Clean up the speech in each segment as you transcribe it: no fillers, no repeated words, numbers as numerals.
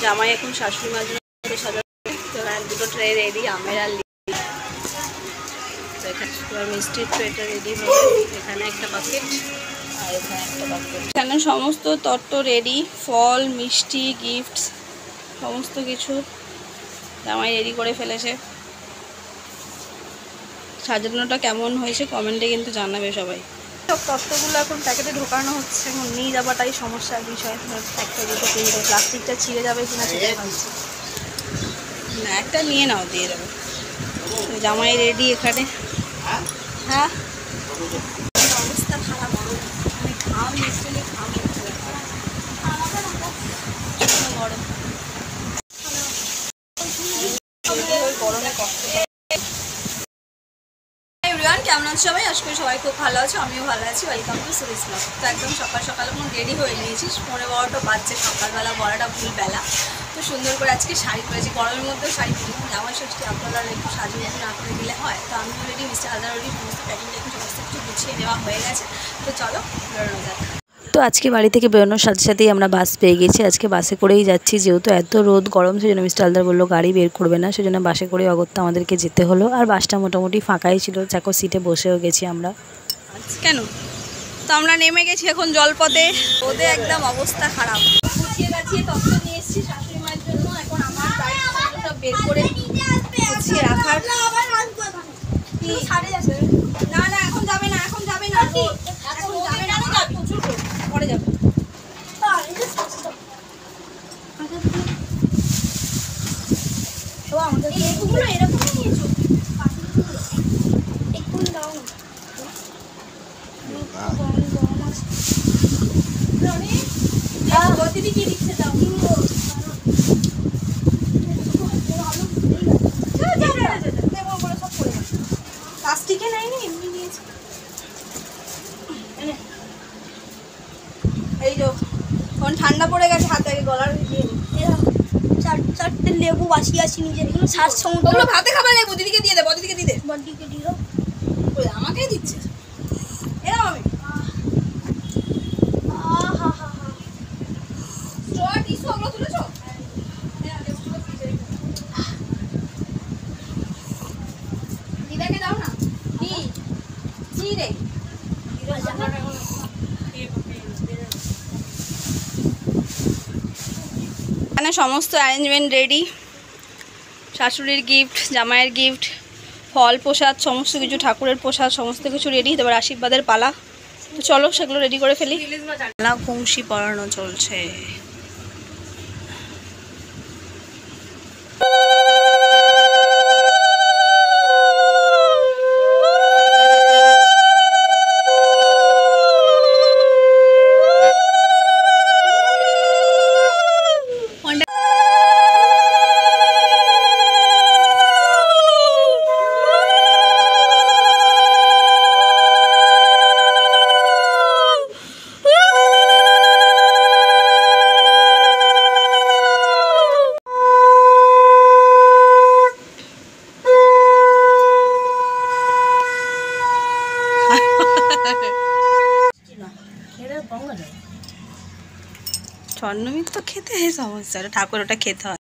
জামাই এখন শাশুড়ি মার জন্য সাজাচ্ছে, তো দুটো ট্রে রেডি, আমের আর এবার মিষ্টির ট্রেটা রেডি হবে। এখানে একটা বাকেট আর এখানে একটা বাকেট। এখানে সমস্ত তত্ত্ব রেডি, ফল, মিষ্টি, গিফটস সমস্ত কিছু জামাই রেডি করে ফেলেছে। সাজানোটা কেমন হয়েছে কমেন্টে কিন্তু জানাবে সবাই। সব তত্ত্বগুলো এখন প্যাকেটে ঢোকানো হচ্ছে, এখন নিয়ে যাওয়াটাই সমস্যার বিষয়। একটা দুটো তিনটে প্লাস্টিকটা ছিঁড়ে যাবে কিনা সেটাই ভাবছি। না, একটা নিয়ে নাও, দিয়ে দেবো। জামাই রেডি এখানে। হ্যাঁ, অবস্থা খারাপ, মানে ঘাম মিষ্টি ঘাম গরম গরমে কষ্ট। কেমন আছো সবাই? আশা করি সবাই খুব ভালো আছো, আমিও ভালো আছি। Welcome to Suri's blog. তো একদম সকাল সকাল এখন রেডি হয়ে নিয়েছিস, 12:15 বাজছে, সকালবেলা বলাটা ভুল বেলা। তো সুন্দর করে আজকে শাড়ি পরেছি, গরমের মধ্যেও শাড়ি পরি। জামাই ষষ্ঠী, আপনারা একটু সাজুগুজু না করে দিলে হয়। তো আমি রেডি, মিস্টার আলাদা রেডি, সমস্ত প্যাকিং ট্যাকিং সমস্ত কিছু গুছিয়ে নেওয়া হয়ে গেছে। তো চলো বেরোনো যাক। তো আজকে বাড়ি থেকে বেরোনোর সাথে সাথেই আমরা বাস পেয়ে গেছি। আজকে বাসে করেই যাচ্ছি, যেহেতু এত রোদ গরম, সেজন্য মিস্টার আলদার বললো গাড়ি বের করবে না, সেজন্য বাসে করে অগত্যা আমাদেরকে যেতে হলো। আর বাসটা মোটামুটি ফাঁকাই ছিল, চাকর সিটে বসেও গেছি আমরা। কেন? তো আমরা নেমে গেছি এখন জলপথে, রোদে একদম অবস্থা খারাপ। গুছিয়ে গাছিয়ে তত্ত্ব নিয়ে এসেছি শাশুড়ি মায়ের জন্য। এখন আমার দায়িত্ব সব বের করে গুছিয়ে রাখার। না না, এখন যাবে না, এখন যাবে না, এখন যাবে না, প্রচুর পরে যাবে। এরকমই নিয়েছো একটু দাও। দিদি কি দিচ্ছে দাও। প্লাস্টিকে নেয়নি, এমনি নিয়েছি। এই যে এখন ঠান্ডা পড়ে গেছে, হাতে গলার চারটে লেবু বাসিয়ে আসি নিজের, এগুলো শ্বাস সমুদ্র ভাতে খাবার লেবু। দিদিকে দিয়ে দে, বদিদিকে দিয়ে দে, বদিকে দিয়ে দাও। আমাকেই দিচ্ছে এরকম আমি। দিদাকে দাও না। এখানে সমস্ত অ্যারেঞ্জমেন্ট রেডি, শাশুড়ির গিফট, জামাইয়ের গিফট, ফল, প্রসাদ, সমস্ত কিছু, ঠাকুরের প্রসাদ সমস্ত কিছু রেডি। এবার আশীর্বাদের পালা। তো চলো সেগুলো রেডি করে ফেলি। পালা বংশী পড়ানো চলছে। স্বর্ণমিত তো খেতে সমস্যা, ঠাকুর ওটা খেতে হয়।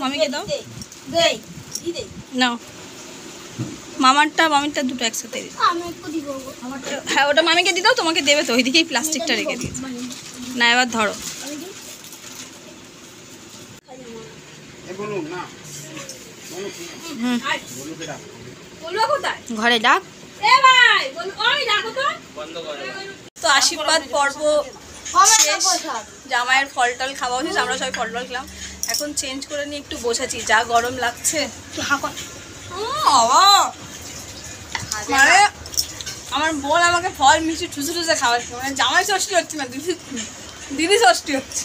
মামিকে দাও নাও, মামিরটা দুটো একসাথে। হ্যাঁ, ওটা মামিকে দিয়ে দাও, তোমাকে দেবে তো, ওইদিকেই প্লাস্টিকটা রেখে দিই। না, এবার ধরো। ঘরে ডাক। তো আশীর্বাদ পর্ব শেষ, জামাইয়ের ফল টল খাওয়া হয়েছে, আমরা সবাই ফল টল খেলাম। এখন চেঞ্জ করে নিয়ে একটু বসেছি, যা গরম লাগছে। মানে আমার বোন আমাকে ফল মিষ্টি ঠুসে ঠুসে খাওয়াচ্ছে, মানে জামাই ষষ্ঠী হচ্ছে না, দিদি ষষ্ঠী হচ্ছে।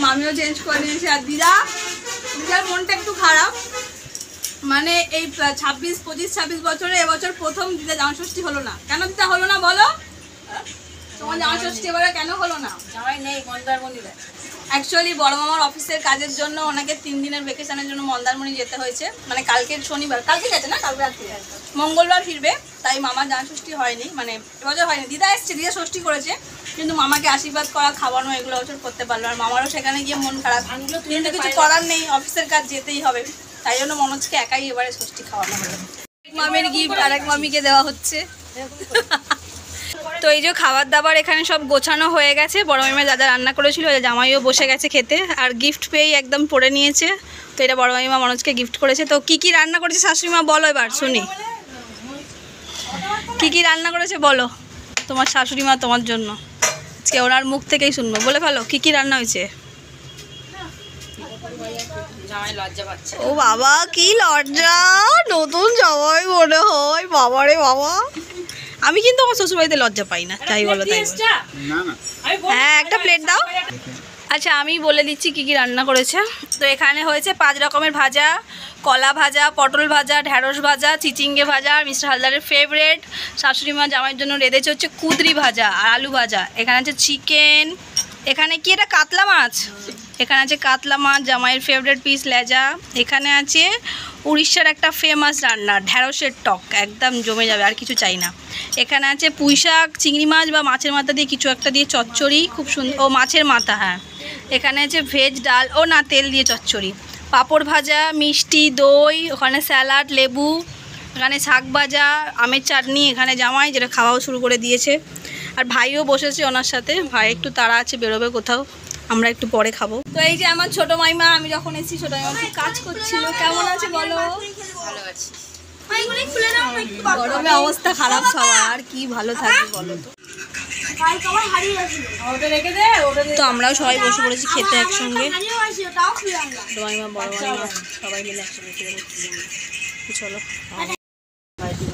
মামিও চেঞ্জ করে নিয়েছে। আর দিদার মনটা একটু খারাপ, মানে এই 25 বছরে এবছর প্রথম দিদা জামা ষষ্ঠী হলো না। কেন দিদা হলো না বলো? তোমার জামা ষষ্ঠী এবারে কেন হলো না? জামাই নেই, মন্দারমণি গেছে। অ্যাকচুয়ালি বড় মামার অফিসের কাজের জন্য ওনাকে 3 দিনের ভ্যাকেশনের জন্য মন্দারমণি যেতে হয়েছে। মানে কালকে শনিবার, কালকে গেছে না, কালকে রাত্রে মঙ্গলবার ফিরবে, তাই মামার জামা ষষ্ঠী হয়নি, মানে এবছর হয়নি। দিদা এসছে, দিদা ষষ্ঠী করেছে, কিন্তু মামাকে আশীর্বাদ করা, খাওয়ানো এগুলো বছর করতে পারলো। আর মামারও সেখানে গিয়ে মন খারাপ, কিন্তু কিছু করার নেই, অফিসের কাজ যেতেই হবে, তাই জন্য মনোজকে একাই এবারে ষষ্ঠী খাওয়ানো হলো। মামির গিফট আরেক মামিকে দেওয়া হচ্ছে। তো এই যে খাবার দাবার এখানে সব গোছানো হয়ে গেছে। বড় মামিমা যা যা রান্না করেছিল, জামাইও বসে গেছে খেতে, আর গিফট পেয়েই একদম পড়ে নিয়েছে। তো এটা বড় মামিমা মনোজকে গিফট করেছে। তো কি কি রান্না করেছে শাশুড়ি মা বলো, এবার শুনি কি কি রান্না করেছে বলো তোমার শাশুড়ি মা তোমার জন্য। আজকে ওনার মুখ থেকেই শুনবো, বলে ফেলো কি কি রান্না হয়েছে। জামাই লজ্জা পাচ্ছে। ও বাবা, কি লজ্জা, নতুন জামাই মনে হয়, বাবা রে বাবা। আমি কিন্তু আমার শ্বশুরবাড়িতে লজ্জা পাই না, তাই বলো তাই বলো। হ্যাঁ, একটা প্লেট দাও। আচ্ছা, আমি বলে দিচ্ছি কি কি রান্না করেছে। তো এখানে হয়েছে 5 রকমের ভাজা, কলা ভাজা, পটল ভাজা, ঢ্যাঁড়স ভাজা, চিচিঙ্গে ভাজা, মিস্টার হালদারের ফেভারেট শাশুড়ি মা জামাইয়ের জন্য রেঁধেছে হচ্ছে কুদরি ভাজা আর আলু ভাজা। এখানে আছে চিকেন, এখানে কি এটা কাতলা মাছ, এখানে আছে কাতলা মাছ জামাইয়ের ফেভারিট পিস লেজা। এখানে আছে উড়িষ্যার একটা ফেমাস রান্না ঢ্যাঁড়সের টক, একদম জমে যাবে, আর কিছু চাই না। এখানে আছে পুঁই শাক, চিংড়ি মাছ বা মাছের মাথা দিয়ে কিছু একটা দিয়ে চচ্চড়ি, খুব সুন্দর, ও মাছের মাথা, হ্যাঁ। এখানে আছে ভেজ ডাল, ও না তেল দিয়ে চচ্চড়ি, পাঁপড় ভাজা, মিষ্টি, দই, ওখানে স্যালাড, লেবু, এখানে শাক ভাজা, আমের চাটনি। এখানে জামাই যেটা খাওয়াও শুরু করে দিয়েছে, আর ভাইও বসেছে ওনার সাথে। ভাই একটু তাড়া আছে, বেরোবে কোথাও, আমরা একটু পরে খাবো। তো এই যে আমার ছোটো মাইমা, আমি যখন এসেছি ছোটো মাইমা একটু কাজ করছিল। কেমন আছে বলো? ভালো আছি। গরমে অবস্থা খারাপ সবার, কি ভালো থাকবে বলো তো। তো আমরাও সবাই বসে পড়েছি খেতে একসঙ্গে, ছোটো মাইমা, বড় মাইমা, সবাই মিলে একসঙ্গে খেতে বসেছি। চলো।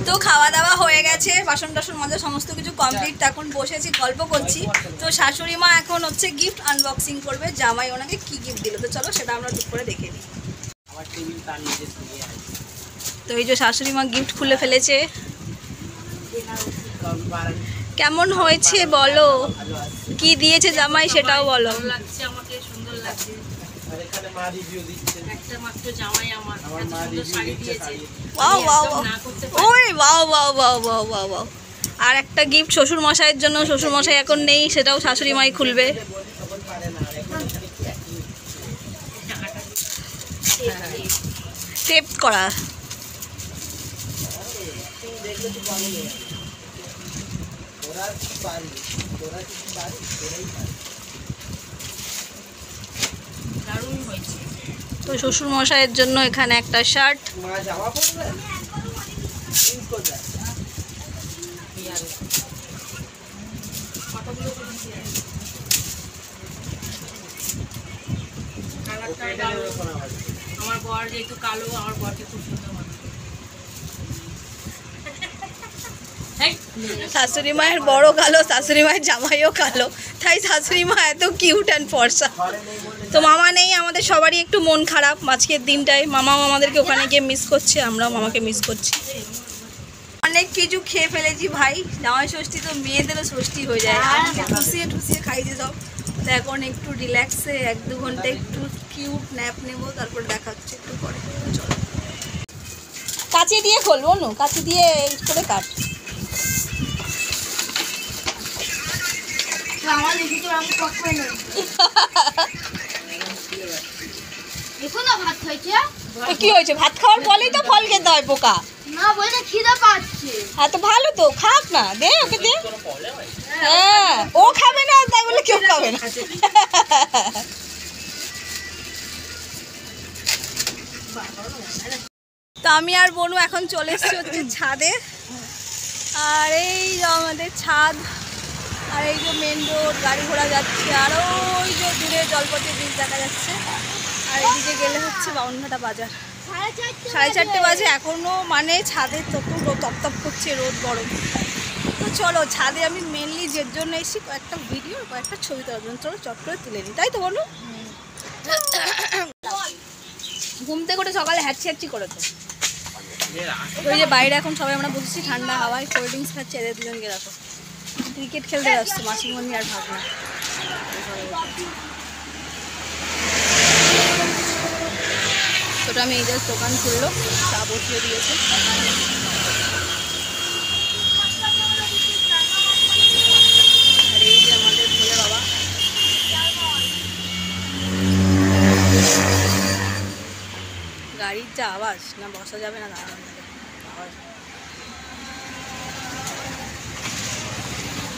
তো খাওয়া দাওয়া হয়ে গেছে, বাসন টাসন মাজা সমস্ত কিছু কমপ্লিট, এখন বসেছি গল্প করছি। তো শাশুড়ি মা এখন হচ্ছে গিফট আনবক্সিং করবে, জামাই ওনাকে কি গিফট দিল। তো চলো সেটা আমরা ঠিক করে দেখে নিই। তো এই যে শাশুড়ি মা গিফট খুলে ফেলেছে, কেমন হয়েছে বলো, কি দিয়েছে জামাই সেটাও বলো। লাগছে আমাকে, সুন্দর লাগছে। একটা মাত্র জামাই আমার এত সুন্দর শাড়ি দিয়েছে। ওয়াও ওয়াও ওই wow wow wow wow wow wow. আর একটা গিফট শ্বশুর মশাইয়ের জন্য, শ্বশুর মশাই এখন নেই, সেটাও শাশুড়ি মাই খুলবে। টেপ করা, দারুণ হয়েছে। তো শ্বশুর মশাইয়ের জন্য এখানে একটা শার্ট, আমার বর যেহেতু কালো, আমার বরকে খুব সুন্দর মনে শাশুড়ি মায়ের বড় কালো, শাশুড়ি মায়ের জামাইও কালো, তাই শাশুড়ি মা এত কিউট অ্যান্ড ফর্সা। তো মামা নেই, আমাদের সবারই একটু মন খারাপ আজকের দিনটায়। মামাও আমাদেরকে ওখানে গিয়ে মিস করছে, আমরাও মামাকে মিস করছি। অনেক কিছু খেয়ে ফেলেছি ভাই, জামাই ষষ্ঠী তো মেয়েদেরও ষষ্ঠী হয়ে যায়, ঠুসিয়ে ঠুসিয়ে খাইয়ে যাও। তো এখন একটু রিল্যাক্সে 1-2 ঘন্টা একটু কিউট ন্যাপ নেবো, তারপর দেখা হচ্ছে একটু পরে। চলো, কাঁচি দিয়ে খোলবো, না কাঁচি দিয়ে এই করে কাট। কি হয়েছে, ভাত খাওয়ার ফলেই তো ফল খেতে হয় পোকা। না বলে খিদে পাচ্ছে। হ্যাঁ তো ভালো তো, খাক না, দে ওকে দে। হ্যাঁ, ও খাবে না তাই বলে কেউ খাবে না। তো আমি আর বনু এখন চলে এসেছি হচ্ছে ছাদে, আর এই যে আমাদের ছাদ, আর এই যে মেন রোড, গাড়ি ঘোড়া যাচ্ছে, আর ওই যে দূরে জলপথে ব্রিজ দেখা যাচ্ছে। আর এদিকে গেলে হচ্ছে বাউনঘাটা বাজার। 4:30 বাজে এখনো, মানে ছাদে তত তপ তপ করছে রোদ, গরম। তো চলো ছাদে আমি মেনলি যে জন্য এসেছি কয়েকটা ভিডিও কয়েকটা ছবি তোলার জন্য, চলো চট করে তুলে নিই, তাই তো বলো? ঘুম থেকে উঠে সকালে হ্যাচি করেছো। ওই যে বাইরে এখন সবাই আমরা বসেছি ঠান্ডা হাওয়ায়, কোল্ড ড্রিঙ্কস খাচ্ছি, এদের দুজনকে দেখো ক্রিকেট খেলতে আসছে মাসিমণি আর ভাবনা। ওটা আমি এই জাস্ট দোকান খুললো, চা বসিয়ে দিয়েছে। আর এই যে আমাদের ভোলে বাবা, গাড়ির যা আওয়াজ, না বসা যাবে না দাঁড়ানো যাবে আওয়াজ।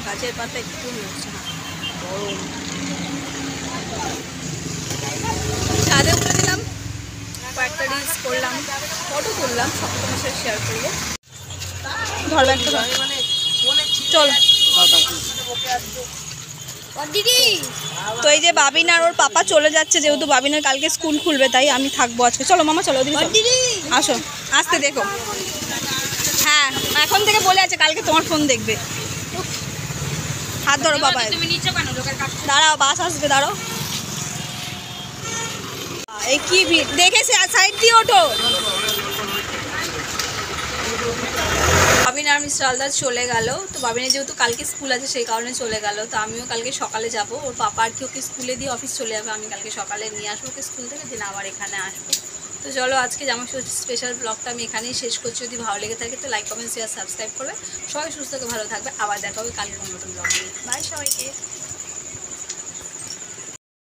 গাছের পাতা একটু নড়ছে না, গরম। ছাদে উঠে দিলাম, কয়েকটা রিলস করলাম, ফটো তুললাম, সব তোমার সাথে শেয়ার করবো। ধর ব্যাগটা ধর, চল। দিদি তো এই যে বাবিন আর ওর পাপা চলে যাচ্ছে, যেহেতু বাবিনের কালকে স্কুল খুলবে তাই আমি থাকবো আজকে। চলো মামা চলো, ওদিকে চলো। আসো, আসতে দেখো। হ্যাঁ এখন থেকে বলে আছে কালকে তোমার ফোন দেখবে। হাত ধরো বাবা, তুমি নিচ্ছ কেন লোকের কাছে? দাঁড়াও বাস আসবে, দাঁড়াও। এই কি ভিড় দেখেছে, সাইড দিয়ে ওঠো। বাবিন আর মিস্টার আলদার চলে গেল। তো বাবিনের যেহেতু কালকে স্কুল আছে সেই কারণে চলে গেল। তো আমিও কালকে সকালে যাব, ওর পাপা আর কি ওকে স্কুলে দিয়ে অফিস চলে যাবে, আমি কালকে সকালে নিয়ে আসবো ওকে স্কুল থেকে, দিন আবার এখানে আসবো। তো চলো আজকে জামা স্পেশাল ব্লগটা আমি এখানেই শেষ করছি। যদি ভালো লেগে থাকে তো লাইক কমেন্ট শেয়ার সাবস্ক্রাইব করবে। সবাই সুস্থ থেকে ভালো থাকবে, আবার দেখা হবে কালকে নতুন ব্লগ নিয়ে। বাই সবাইকে।